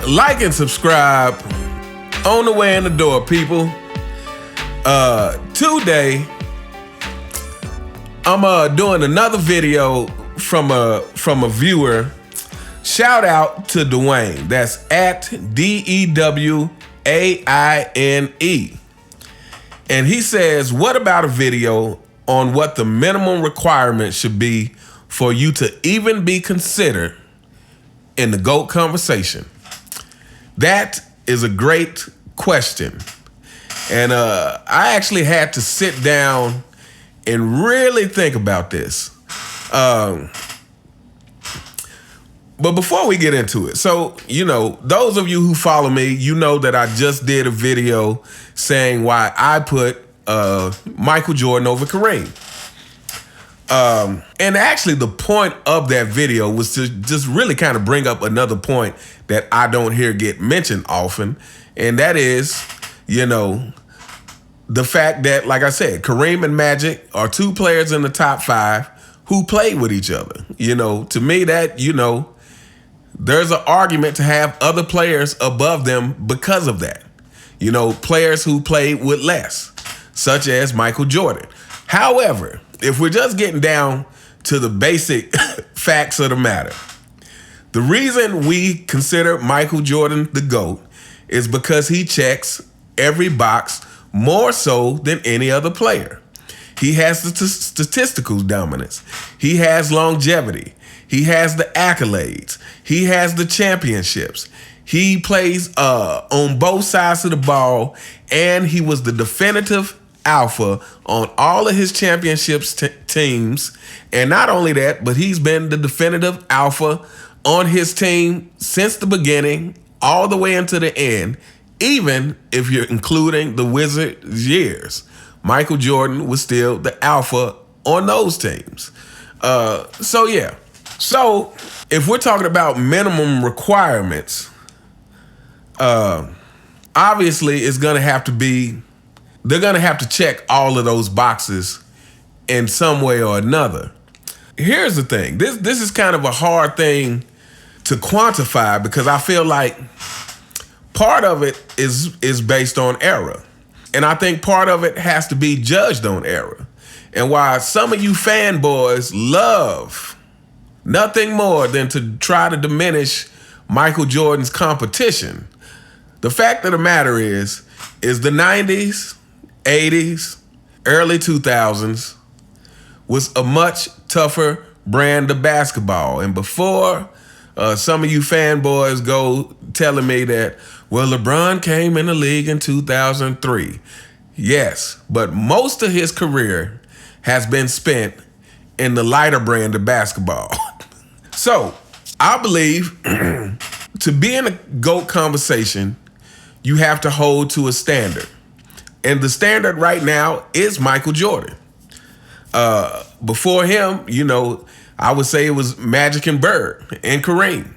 like and subscribe on the way in the door, people. Today, I'm doing another video from a viewer. Shout out to Dwayne. That's at DEWAINE. And he says, what about a video on what the minimum requirement should be for you to even be considered in the GOAT conversation? That is a great question. And I actually had to sit down and really think about this. But before we get into it, so, those of you who follow me, you know that I just did a video saying why I put Michael Jordan over Kareem. And actually the point of that video was to just really kind of bring up another point that I don't hear get mentioned often. And that is, the fact that, like I said, Kareem and Magic are two players in the top 5 who played with each other. To me that, there's an argument to have other players above them because of that. Players who played with less, such as Michael Jordan. However, if we're just getting down to the basic facts of the matter, the reason we consider Michael Jordan the GOAT is because he checks every box more so than any other player. He has the statistical dominance. He has longevity. He has the accolades. He has the championships. He plays on both sides of the ball, and he was the definitive alpha on all of his championships teams. And not only that, but he's been the definitive alpha on his team since the beginning all the way into the end, even if you're including the Wizards years. Michael Jordan was still the alpha on those teams. So if we're talking about minimum requirements, obviously it's going to have to be, they're going to have to check all of those boxes in some way or another. Here's the thing. This is kind of a hard thing to quantify because I feel like part of it is based on era. And I think part of it has to be judged on era. And while some of you fanboys love nothing more than to try to diminish Michael Jordan's competition, the fact of the matter is the 90s, 80s, early 2000s was a much tougher brand of basketball. And before some of you fanboys go telling me that, well, LeBron came in the league in 2003. Yes, but most of his career has been spent in the lighter brand of basketball. So I believe to be in a GOAT conversation, you have to hold to a standard. And the standard right now is Michael Jordan. Before him, I would say it was Magic and Bird and Kareem.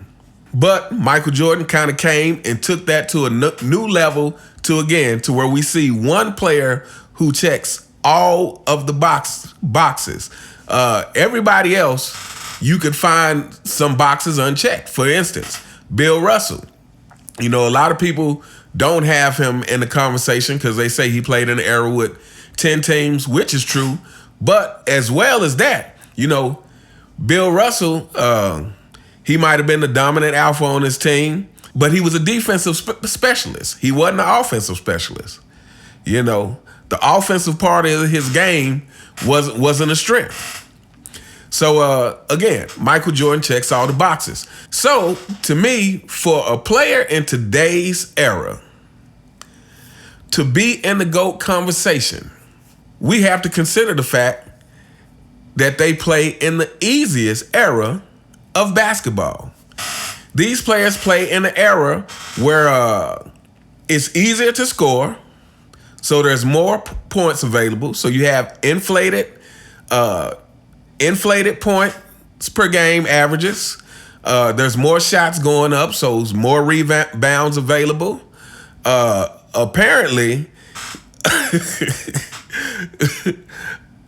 But Michael Jordan kind of came and took that to a new level to where we see one player who checks all of the boxes. Everybody else, you could find some boxes unchecked. For instance, Bill Russell. A lot of people don't have him in the conversation because they say he played in an era with 10 teams, which is true. But as well as that, Bill Russell, he might have been the dominant alpha on his team, but he was a defensive specialist. He wasn't an offensive specialist. The offensive part of his game wasn't a strength. So, again, Michael Jordan checks all the boxes. So, to me, for a player in today's era to be in the GOAT conversation, we have to consider the fact that they play in the easiest era of basketball. These players play in an era where it's easier to score, so there's more points available. So you have inflated points per game averages. There's more shots going up, so there's more rebounds available.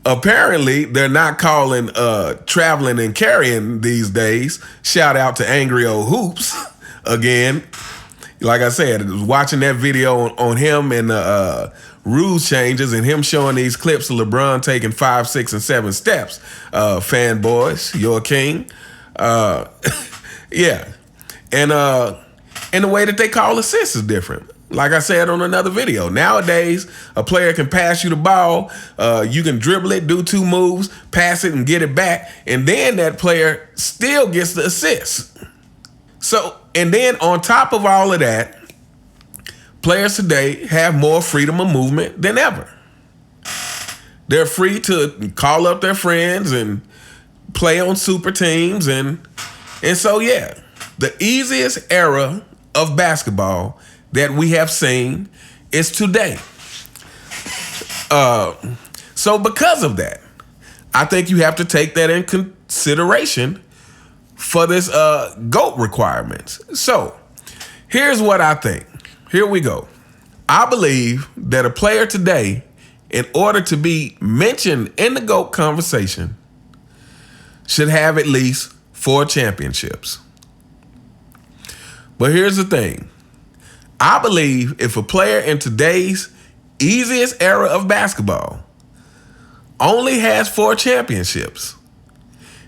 Apparently, they're not calling traveling and carrying these days. Shout out to Angry Old Hoops again. like I said, watching that video on him and the rules changes and him showing these clips of LeBron taking 5, 6, and 7 steps. Fanboys, you're a king. Yeah. And the way that they call assists is different. Like I said on another video, nowadays, a player can pass you the ball, you can dribble it, do 2 moves, pass it and get it back, and then that player still gets the assist. So, and then on top of all of that, players today have more freedom of movement than ever. They're free to call up their friends and play on super teams, and so yeah, the easiest era of basketball that we have seen is today. So because of that, I think you have to take that in consideration for this GOAT requirements. So here's what I think. Here we go. I believe that a player today, in order to be mentioned in the GOAT conversation, should have at least 4 championships. But here's the thing. I believe if a player in today's easiest era of basketball only has 4 championships,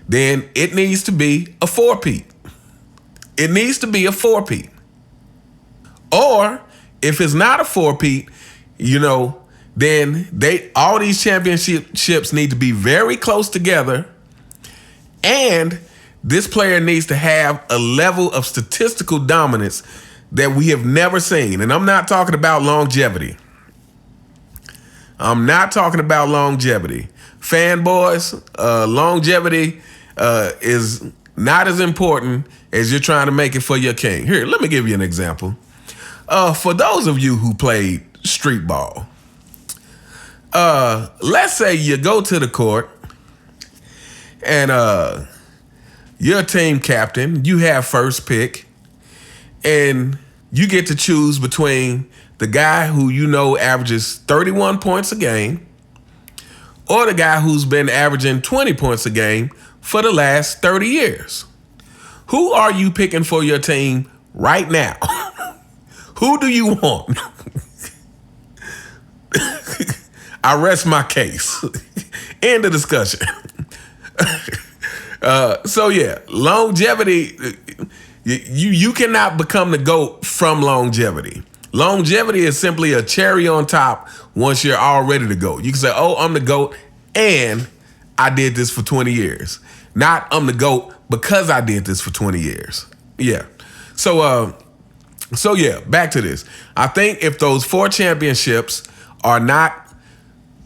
then it needs to be a 4-peat. It needs to be a 4-peat. Or if it's not a 4-peat, then all these championships need to be very close together, and this player needs to have a level of statistical dominance that we have never seen. And I'm not talking about longevity. Fanboys, longevity is not as important as you're trying to make it for your king. Here, let me give you an example. For those of you who played street ball, let's say you go to the court and you're a team captain, you have first pick, and you get to choose between the guy who averages 31 points a game or the guy who's been averaging 20 points a game for the last 30 years. Who are you picking for your team right now? Who do you want? I rest my case. End of discussion. So yeah, longevity, you cannot become the GOAT from longevity. Longevity is simply a cherry on top once you're all ready to go. You can say, oh, I'm the GOAT and I did this for 20 years. Not I'm the GOAT because I did this for 20 years. Yeah. So yeah, back to this. I think if those 4 championships are not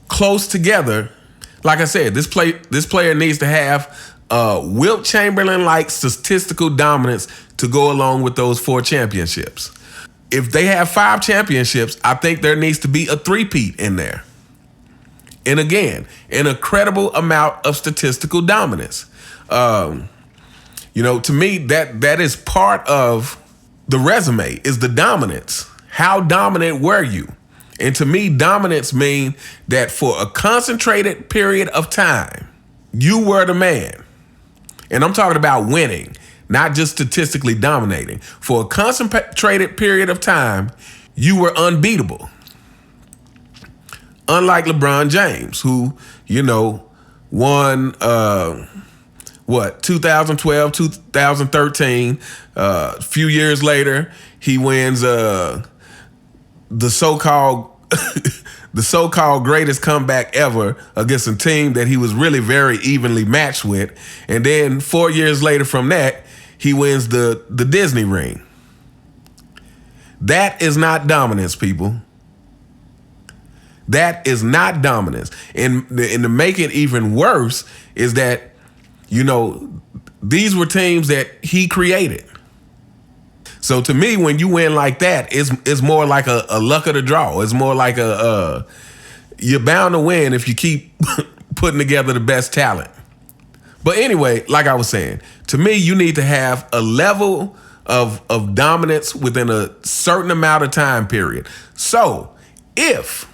close together, like I said, this player needs to have Wilt Chamberlain-like statistical dominance to go along with those 4 championships. If they have 5 championships, I think there needs to be a 3-peat in there. And again, an incredible amount of statistical dominance. To me, that is part of the resume, is the dominance. How dominant were you? And to me, dominance means that for a concentrated period of time, you were the man. And I'm talking about winning, not just statistically dominating. For a concentrated period of time, you were unbeatable. Unlike LeBron James, who, won 2012, 2013. A few years later, he wins the so-called the so-called greatest comeback ever against a team that he was really very evenly matched with. And then 4 years later from that, he wins the Disney ring. That is not dominance, people. That is not dominance. And to make it even worse is that, these were teams that he created. So to me, when you win like that, it's more like a luck of the draw. It's more like you're bound to win if you keep putting together the best talent. But anyway, like I was saying, to me, you need to have a level of dominance within a certain amount of time period. So if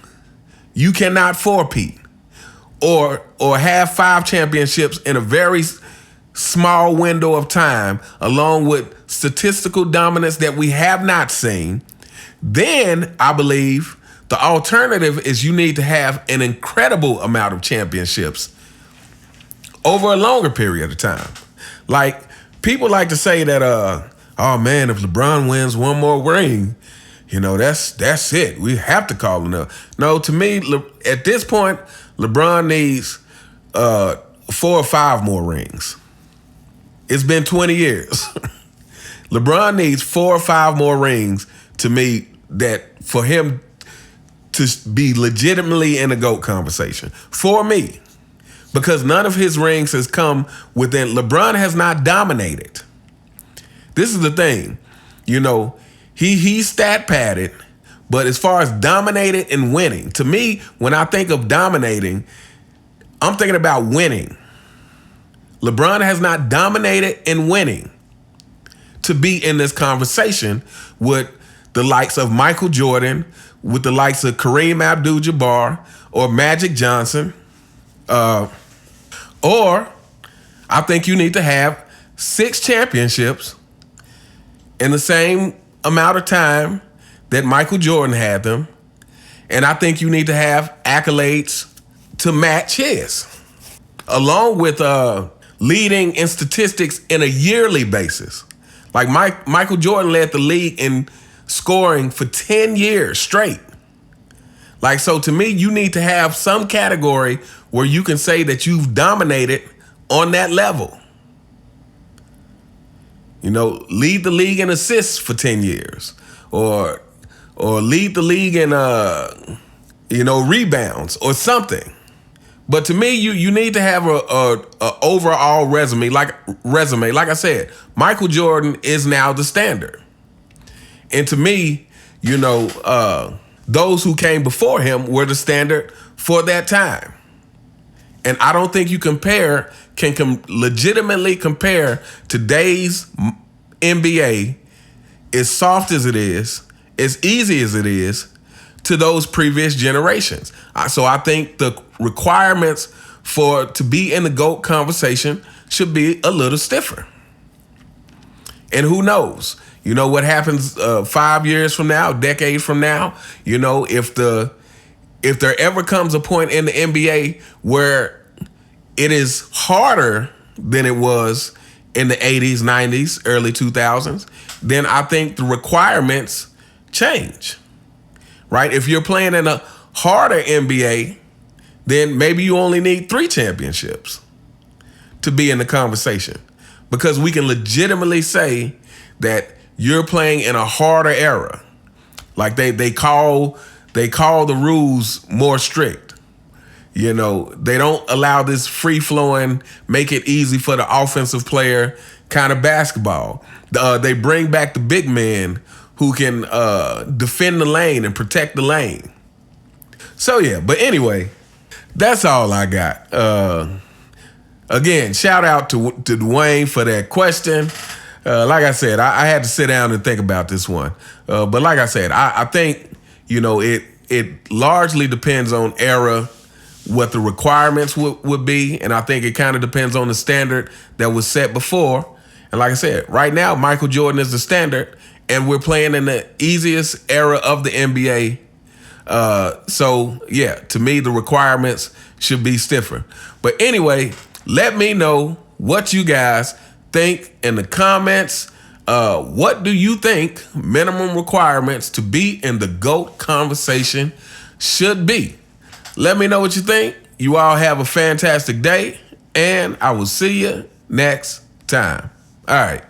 you cannot 4-peat or have 5 championships in a very small window of time, along with statistical dominance that we have not seen, then I believe the alternative is you need to have an incredible amount of championships over a longer period of time. Like, people like to say that, oh man, if LeBron wins one more ring, that's it. We have to call it enough. No, to me, at this point, LeBron needs 4 or 5 more rings. It's been 20 years. LeBron needs 4 or 5 more rings to me that for him to be legitimately in the GOAT conversation. For me. Because none of his rings has come within. LeBron has not dominated. This is the thing. He's stat padded, but as far as dominated and winning, to me, when I think of dominating, I'm thinking about winning. LeBron has not dominated and winning to be in this conversation with the likes of Michael Jordan, with the likes of Kareem Abdul-Jabbar or Magic Johnson. Or I think you need to have 6 championships in the same amount of time that Michael Jordan had them. And I think you need to have accolades to match his, along with leading in statistics in a yearly basis. Like Michael Jordan led the league in scoring for 10 years straight. Like, so to me, you need to have some category where you can say that you've dominated on that level. Lead the league in assists for 10 years, or lead the league in rebounds or something. But to me, you need to have a overall resume. Like I said, Michael Jordan is now the standard. And to me, those who came before him were the standard for that time. And I don't think you can legitimately compare today's NBA, as soft as it is, as easy as it is, to those previous generations. So I think the requirements to be in the GOAT conversation should be a little stiffer. And who knows? What happens 5 years from now, decades from now, if there ever comes a point in the NBA where it is harder than it was in the 80s, 90s, early 2000s, then I think the requirements change, right? If you're playing in a harder NBA, then maybe you only need 3 championships to be in the conversation, because we can legitimately say that you're playing in a harder era. Like they call the rules more strict. They don't allow this free-flowing, make it easy for the offensive player kind of basketball. They bring back the big man who can defend the lane and protect the lane. So, yeah, but anyway, that's all I got. Again, shout out to Dwayne for that question. Like I said, I had to sit down and think about this one. But like I said, I think, it largely depends on era, what the requirements would be. And I think it kind of depends on the standard that was set before. And like I said, right now, Michael Jordan is the standard, and we're playing in the easiest era of the NBA. So, yeah, to me, the requirements should be stiffer. But anyway, let me know what you guys think in the comments. What do you think minimum requirements to be in the GOAT conversation should be? Let me know what you think. You all have a fantastic day, and I will see you next time. All right.